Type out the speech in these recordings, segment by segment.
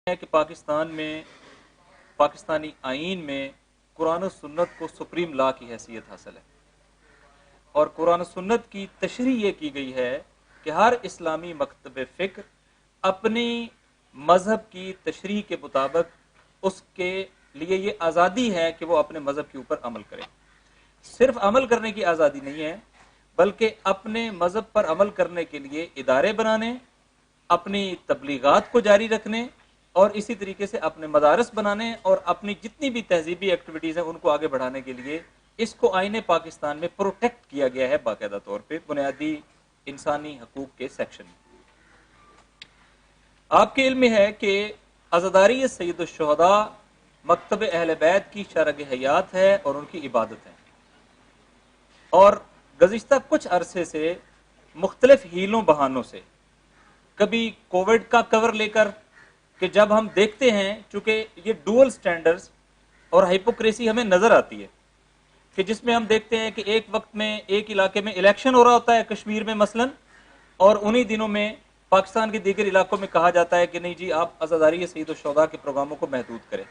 ہے کہ پاکستان میں پاکستانی آئین میں قرآن و سنت کو سپریم لا کی حیثیت حاصل ہے، اور قرآن و سنت کی تشریح یہ کی گئی ہے کہ ہر اسلامی مکتب فکر اپنی مذہب کی تشریح کے مطابق اس کے لیے یہ آزادی ہے کہ وہ اپنے مذہب کے اوپر عمل کرے۔ صرف عمل کرنے کی آزادی نہیں ہے، بلکہ اپنے مذہب پر عمل کرنے کے لیے ادارے بنانے، اپنی تبلیغات کو جاری رکھنے، اور اسی طریقے سے اپنے مدارس بنانے اور اپنی جتنی بھی تہذیبی ایکٹیویٹیز ہیں ان کو آگے بڑھانے کے لیے اس کو آئین پاکستان میں پروٹیکٹ کیا گیا ہے باقاعدہ طور پہ بنیادی انسانی حقوق کے سیکشن میں۔ آپ کے علم میں ہے کہ عزاداری سید الشہداء مکتب اہل بیت کی شرح حیات ہے اور ان کی عبادت ہے، اور گزشتہ کچھ عرصے سے مختلف ہیلوں بہانوں سے، کبھی کووڈ کا کور لے کر کہ جب ہم دیکھتے ہیں چونکہ یہ ڈوئل سٹینڈرز اور ہائپوکریسی ہمیں نظر آتی ہے کہ جس میں ہم دیکھتے ہیں کہ ایک وقت میں ایک علاقے میں الیکشن ہو رہا ہوتا ہے کشمیر میں مثلا، اور انہی دنوں میں پاکستان کے دیگر علاقوں میں کہا جاتا ہے کہ نہیں جی آپ عزاداری سید الشہداء کے پروگراموں کو محدود کریں۔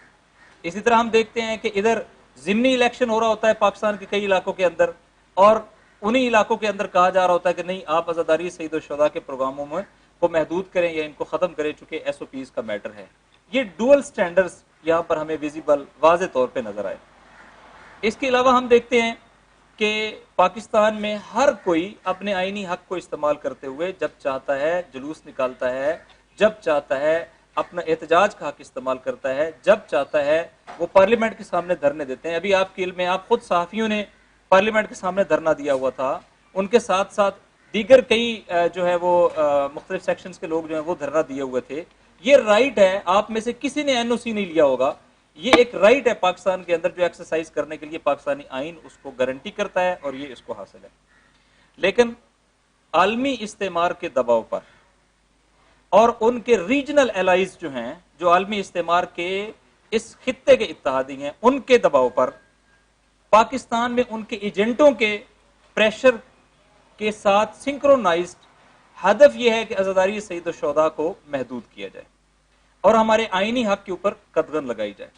اسی طرح ہم دیکھتے ہیں کہ ادھر ضمنی الیکشن ہو رہا ہوتا ہے پاکستان کے کئی علاقوں کے اندر، اور انہی علاقوں کے اندر کہا جا رہا ہوتا ہے کہ نہیں آپ عزاداری سید الشہداء کے پروگراموں میں کو محدود کریں یا ان کو ختم کریں چونکہ ایس او پیز کا میٹر ہے۔ یہ ڈوئل سٹینڈرز یہاں پر ہمیں ویزیبل واضح طور پہ نظر آئے۔ اس کے علاوہ ہم دیکھتے ہیں کہ پاکستان میں ہر کوئی اپنے آئینی حق کو استعمال کرتے ہوئے جب چاہتا ہے جلوس نکالتا ہے، جب چاہتا ہے اپنا احتجاج کا حق استعمال کرتا ہے، جب چاہتا ہے وہ پارلیمنٹ کے سامنے دھرنے دیتے ہیں۔ ابھی آپ کے علم میں آپ خود صحافیوں نے پارلیمنٹ کے سامنے دھرنا دیا ہوا تھا، ان کے ساتھ ساتھ دیگر کئی جو ہے وہ مختلف سیکشنز کے لوگ جو ہیں وہ دھرنا دیے ہوئے تھے۔ یہ رائٹ ہے، آپ میں سے کسی نے این او سی نہیں لیا ہوگا، یہ ایک رائٹ ہے پاکستان کے اندر جو ایکسرسائز کرنے کے لیے پاکستانی آئین اس کو گارنٹی کرتا ہے اور یہ اس کو حاصل ہے۔ لیکن عالمی استعمار کے دباؤ پر اور ان کے ریجنل الائز جو ہیں جو عالمی استعمار کے اس خطے کے اتحادی ہیں ان کے دباؤ پر پاکستان میں ان کے ایجنٹوں کے پریشر کے ساتھ سنکرونائزڈ ہدف یہ ہے کہ عزاداری سید الشہداء کو محدود کیا جائے اور ہمارے آئینی حق کے اوپر قدغن لگائی جائے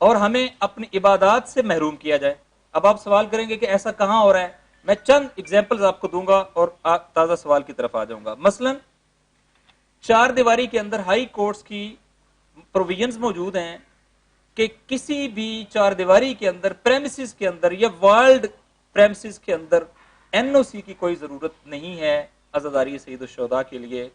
اور ہمیں اپنی عبادات سے محروم کیا جائے۔ اب آپ سوال کریں گے کہ ایسا کہاں ہو رہا ہے؟ میں چند ایگزامپلز آپ کو دوں گا اور تازہ سوال کی طرف آ جاؤں گا۔ مثلا چار دیواری کے اندر ہائی کورٹس کی پروویژنز موجود ہیں کہ کسی بھی چار دیواری کے اندر پریمیسز کے اندر یا ورلڈ پریمیسز کے اندر این او سی کی کوئی ضرورت نہیں ہے عزاداری سید الشہداء کے لیے۔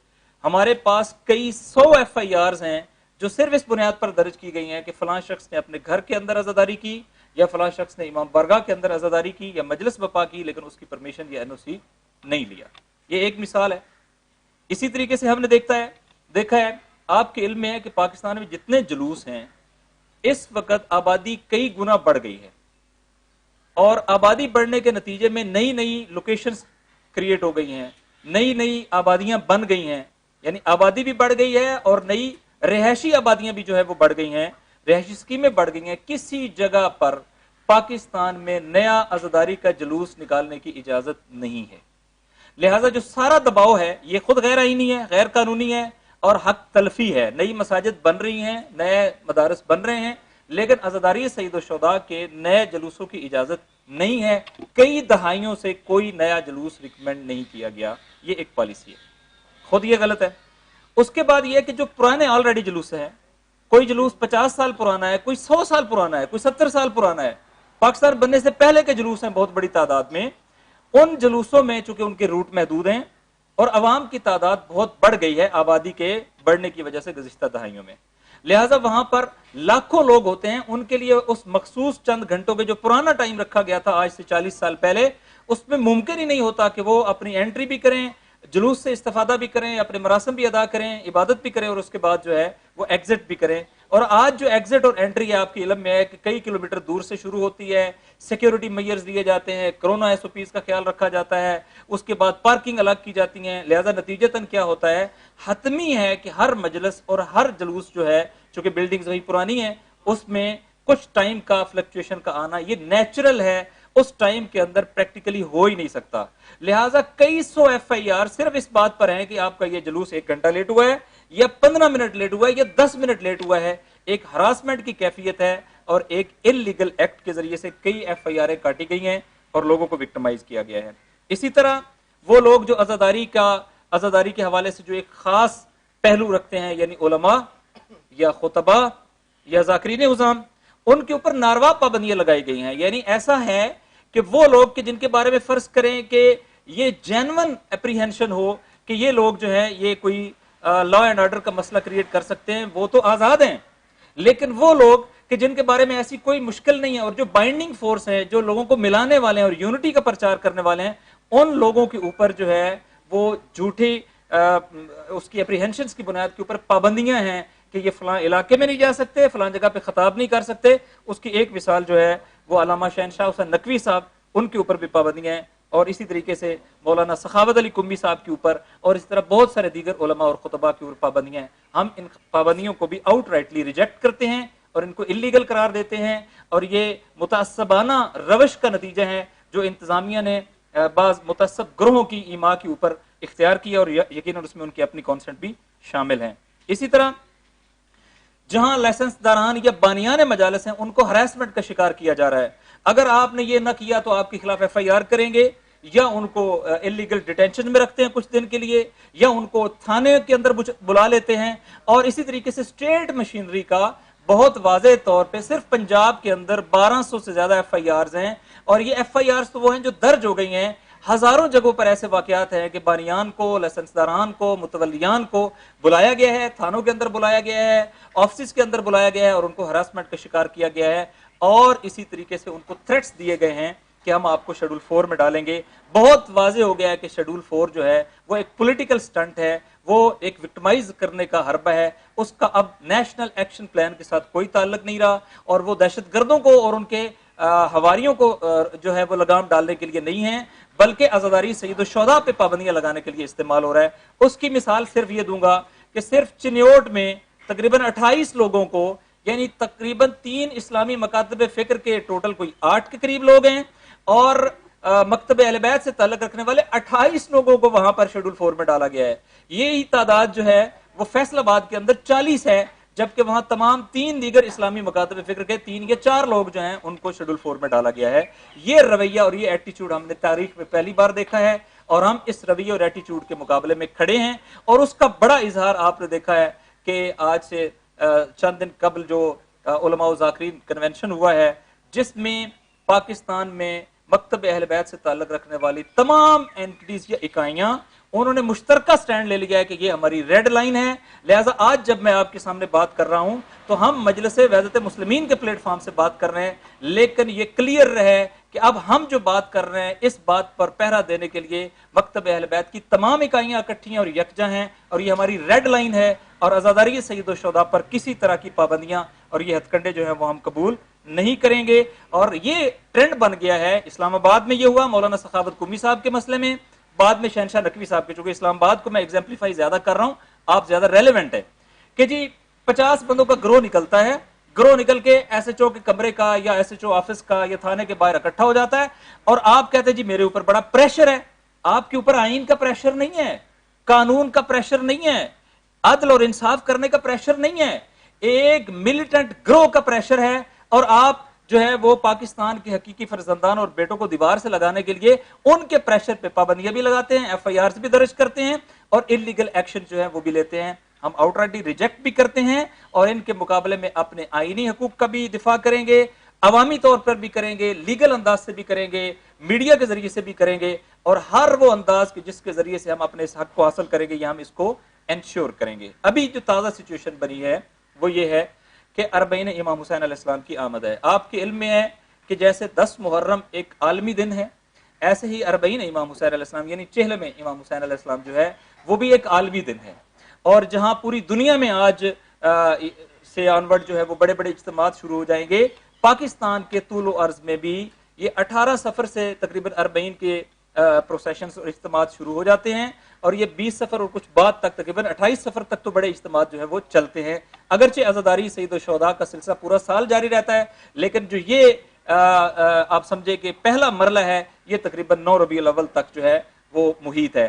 ہمارے پاس کئی 100 ایف آئی آرز ہیں جو صرف اس بنیاد پر درج کی گئی ہیں کہ فلاں شخص نے اپنے گھر کے اندر عزاداری کی یا فلاں شخص نے امام بارگاہ کے اندر عزاداری کی یا مجلس بپا کی، لیکن اس کی پرمیشن یا این او سی نہیں لیا۔ یہ ایک مثال ہے۔ اسی طریقے سے ہم نے دیکھا ہے آپ کے علم میں ہے کہ پاکستان میں جتنے جلوس ہیں اس وقت آبادی کئی گنا بڑھ گئی ہے، اور آبادی بڑھنے کے نتیجے میں نئی نئی لوکیشنز کریٹ ہو گئی ہیں، نئی نئی آبادیاں بن گئی ہیں، یعنی آبادی بھی بڑھ گئی ہے اور نئی رہائشی آبادیاں بھی جو ہے وہ بڑھ گئی ہیں، رہائشی اسکیمیں بڑھ گئی ہیں۔ کسی جگہ پر پاکستان میں نیا عزاداری کا جلوس نکالنے کی اجازت نہیں ہے، لہذا جو سارا دباؤ ہے یہ خود غیر آئینی ہے، غیر قانونی ہے اور حق تلفی ہے۔ نئی مساجد بن رہی ہیں، نئے مدارس بن رہے ہیں، لیکن عزاداری سید الشہداء کے نئے جلوسوں کی اجازت نہیں ہے۔ کئی دہائیوں سے کوئی نیا جلوس ریکمینڈ نہیں کیا گیا، یہ ایک پالیسی ہے، خود یہ غلط ہے۔ اس کے بعد یہ کہ جو پرانے آلریڈی جلوس ہیں، کوئی جلوس 50 سال پرانا ہے، کوئی 100 سال پرانا ہے، کوئی 70 سال پرانا ہے، پاکستان بننے سے پہلے کے جلوس ہیں بہت بڑی تعداد میں، ان جلوسوں میں چونکہ ان کے روٹ محدود ہیں اور عوام کی تعداد بہت بڑھ گئی ہے آبادی کے بڑھنے کی وجہ سے گزشتہ دہائیوں میں، لہٰذا وہاں پر لاکھوں لوگ ہوتے ہیں، ان کے لیے اس مخصوص چند گھنٹوں کے جو پرانا ٹائم رکھا گیا تھا آج سے 40 سال پہلے، اس میں ممکن ہی نہیں ہوتا کہ وہ اپنی انٹری بھی کریں، جلوس سے استفادہ بھی کریں، اپنے مراسم بھی ادا کریں، عبادت بھی کریں اور اس کے بعد جو ہے وہ ایگزٹ بھی کریں۔ اور آج جو ایگزٹ اور انٹری ہے آپ کے علم میں ہے کہ کئی کلومیٹر دور سے شروع ہوتی ہے، سیکیورٹی میئرز دیے جاتے ہیں، کرونا ایس او پیز کا خیال رکھا جاتا ہے، اس کے بعد پارکنگ الگ کی جاتی ہیں، لہذا نتیجتاً کیا ہوتا ہے، حتمی ہے کہ ہر مجلس اور ہر جلوس جو ہے چونکہ بلڈنگز وہی پرانی ہیں اس میں کچھ ٹائم کا فلکچویشن کا آنا یہ نیچرل ہے، اس ٹائم کے اندر پریکٹیکلی ہو ہی نہیں سکتا، لہٰذا کئی 100 ایف آئی آر صرف اس بات پر ہیں کہ آپ کا یہ جلوس 1 گھنٹہ لیٹ ہوا ہے یا 15 منٹ لیٹ ہوا ہے یا 10 منٹ لیٹ ہوا ہے، ایک ہراسمنٹ کی کیفیت ہے اور ایک انلیگل ایکٹ کے ذریعے سے کئی ایف آئی آریں کاٹی گئی ہیں اور لوگوں کو وکٹمائز کیا گیا ہے۔ اسی طرح وہ لوگ جو عزاداری کے حوالے سے جو ایک خاص پہلو رکھتے ہیں، یعنی علماء یا خطبہ یا ذاکرین عظام، ان کے اوپر ناروا پابندیاں لگائی گئی ہیں۔ یعنی ایسا ہے کہ وہ لوگ کہ جن کے بارے میں فرض کریں کہ یہ جینون اپریہنشن ہو کہ یہ لوگ جو ہے یہ کوئی لا اینڈ آرڈر کا مسئلہ کریٹ کر سکتے ہیں، وہ تو آزاد ہیں، لیکن وہ لوگ کہ جن کے بارے میں ایسی کوئی مشکل نہیں ہے اور جو بائنڈنگ فورس ہے، جو لوگوں کو ملانے والے ہیں اور یونٹی کا پرچار کرنے والے ہیں، ان لوگوں کے اوپر جو ہے وہ جھوٹی اس کی اپریہنشنز کی بنیاد کے اوپر پابندیاں ہیں کہ یہ فلاں علاقے میں نہیں جا سکتے، فلاں جگہ پہ خطاب نہیں کر سکتے۔ اس کی ایک مثال جو ہے وہ علامہ شہنشاہ حسین نقوی صاحب، ان کے اوپر بھی پابندیاں ہیں، اور اسی طریقے سے مولانا سخاوت علی قمی صاحب کے اوپر، اور اس طرح بہت سارے دیگر علماء اور خطباء کے اوپر پابندیاں ہیں۔ ہم ان پابندیوں کو بھی آؤٹ رائٹلی ریجیکٹ کرتے ہیں اور ان کو انلیگل قرار دیتے ہیں، اور یہ متعصبانہ روش کا نتیجہ ہے جو انتظامیہ نے بعض متعصب گروہوں کی ایما کے اوپر اختیار کیا، اور یقیناً اس میں ان کی اپنی کانسنٹ بھی شامل ہیں۔ اسی طرح جہاں لائسنس داران یا بانیان مجالس ہیں، ان کو ہراسمنٹ کا شکار کیا جا رہا ہے۔ اگر آپ نے یہ نہ کیا تو آپ کے خلاف ایف آئی آر کریں گے، یا ان کو انلیگل ڈیٹینشن میں رکھتے ہیں کچھ دن کے لیے، یا ان کو تھانے کے اندر بلا لیتے ہیں، اور اسی طریقے سے اسٹیٹ مشینری کا بہت واضح طور پہ صرف پنجاب کے اندر 1200 سے زیادہ ایف آئی آرز ہیں، اور یہ ایف آئی آرز تو وہ ہیں جو درج ہو گئی ہیں۔ ہزاروں جگہوں پر ایسے واقعات ہیں کہ بانیان کو، لائسنس داران کو، متولیان کو بلایا گیا ہے، تھانوں کے اندر بلایا گیا ہے، آفسز کے اندر بلایا گیا ہے، اور ان کو ہراسمنٹ کا شکار کیا گیا ہے، اور اسی طریقے سے ان کو تھریٹس دیے گئے ہیں کہ ہم آپ کو شیڈول 4 میں ڈالیں گے۔ بہت واضح ہو گیا ہے کہ شیڈول 4 جو ہے وہ ایک پولیٹیکل سٹنٹ ہے، وہ ایک وکٹمائز کرنے کا حربہ ہے، اس کا اب نیشنل ایکشن پلان کے ساتھ کوئی تعلق نہیں رہا، اور وہ دہشت گردوں کو اور ان کے حواریوں کو جو ہے وہ لگام ڈالنے کے لیے نہیں ہے، بلکہ عزاداری سید الشہداء پہ پابندیاں لگانے کے لیے استعمال ہو رہا ہے۔ اس کی مثال صرف یہ دوں گا کہ صرف چنیوٹ میں تقریباً 28 لوگوں کو، یعنی تقریباً 3 اسلامی مکاتب فکر کے ٹوٹل کوئی 8 کے قریب لوگ ہیں، اور مکتب اہل بیت سے تعلق رکھنے والے 28 لوگوں کو وہاں پر شیڈول 4 میں ڈالا گیا ہے۔ یہی تعداد جو ہے وہ فیصل آباد کے اندر 40 ہے، جبکہ وہاں تمام 3 دیگر اسلامی مکاتب فکر کے 3 یا 4 لوگ جو ہیں ان کو شیڈول 4 میں ڈالا گیا ہے۔ یہ رویہ اور یہ ایٹیچیوڈ ہم نے تاریخ میں پہلی بار دیکھا ہے، اور ہم اس رویہ اور ایٹیچیوڈ کے مقابلے میں کھڑے ہیں، اور اس کا بڑا اظہار آپ نے دیکھا ہے کہ آج سے چند دن قبل جو علماء و ذاکرین کنونشن ہوا ہے، جس میں پاکستان میں مکتب اہل بیت سے تعلق رکھنے والی تمام اینٹیز یا اکائیاں، انہوں نے مشترکہ سٹینڈ لے لیا ہے کہ یہ ہماری ریڈ لائن ہے۔ لہٰذا آج جب میں آپ کے سامنے بات کر رہا ہوں تو ہم مجلس وحدت مسلمین کے پلیٹ فارم سے بات کر رہے ہیں، لیکن یہ کلیئر رہے کہ اب ہم جو بات کر رہے ہیں اس بات پر پہرا دینے کے لیے مکتب اہل بیت کی تمام اکائیاں اکٹھی ہیں اور یکجا ہیں، اور یہ ہماری ریڈ لائن ہے، اور عزاداری سید الشہداء پر کسی طرح کی پابندیاں اور یہ ہتھ کنڈے جو ہیں وہ ہم قبول نہیں کریں گے۔ اور یہ ٹرینڈ بن گیا ہے، اسلام آباد میں یہ ہوا مولانا سخاوت قمی صاحب کے مسئلے میں، بعد میں شہنشاہ نقوی صاحب کے، چونکہ اسلام آباد کو میں ایگزامپلیفائی زیادہ کر رہا ہوں، آپ زیادہ ریلیونٹ ہے، کہ جی 50 بندوں کا گروہ نکلتا ہے، گروہ نکل کے ایس ایچ او کے کمرے کا یا ایس ایچ او آفس کا یا تھانے کے باہر اکٹھا ہو جاتا ہے، اور آپ کہتے ہیں جی میرے اوپر بڑا پریشر ہے۔ آپ کے اوپر آئین کا پریشر نہیں ہے، قانون کا پریشر نہیں ہے، عدل اور انصاف کرنے کا پریشر نہیں ہے، ایک ملیٹنٹ گروہ کا پریشر ہے، اور آپ جو ہے وہ پاکستان کے حقیقی فرزندان اور بیٹوں کو دیوار سے لگانے کے لیے ان کے پریشر پہ پابندیاں بھی لگاتے ہیں، ایف آئی آرز بھی درج کرتے ہیں، اور انلیگل ایکشن جو ہے وہ بھی لیتے ہیں۔ ہم آؤٹ رائٹلی ریجیکٹ بھی کرتے ہیں، اور ان کے مقابلے میں اپنے آئینی حقوق کا بھی دفاع کریں گے، عوامی طور پر بھی کریں گے، لیگل انداز سے بھی کریں گے، میڈیا کے ذریعے سے بھی کریں گے، اور ہر وہ انداز جس کے ذریعے سے ہم اپنے اس حق کو حاصل کریں گے یا ہم اس کو انشور کریں گے۔ ابھی جو تازہ سچویشن بنی ہے وہ یہ ہے کہ اربعین امام حسین علیہ السلام کی آمد ہے۔ آپ کے علم میں ہے کہ جیسے 10 محرم ایک عالمی دن ہے، ایسے ہی اربعین امام حسین علیہ السلام یعنی 40 امام حسین علیہ السلام جو ہے وہ بھی ایک عالمی دن ہے، اور جہاں پوری دنیا میں آج سے آنورڈ جو ہے وہ بڑے بڑے اجتماعات شروع ہو جائیں گے، پاکستان کے طول و عرض میں بھی یہ 18 سفر سے تقریباً 40 کے پروسیشنز اور اجتماعات شروع ہو جاتے ہیں، اور یہ 20 سفر اور کچھ بعد تک تقریباً 28 سفر تک تو بڑے اجتماعات جو ہے وہ چلتے ہیں۔ اگرچہ عزاداری سید الشہداء کا سلسلہ پورا سال جاری رہتا ہے، لیکن جو یہ آپ سمجھے کہ پہلا مرحلہ ہے یہ تقریباً 9 ربیع الاول تک جو ہے وہ محیط ہے۔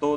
2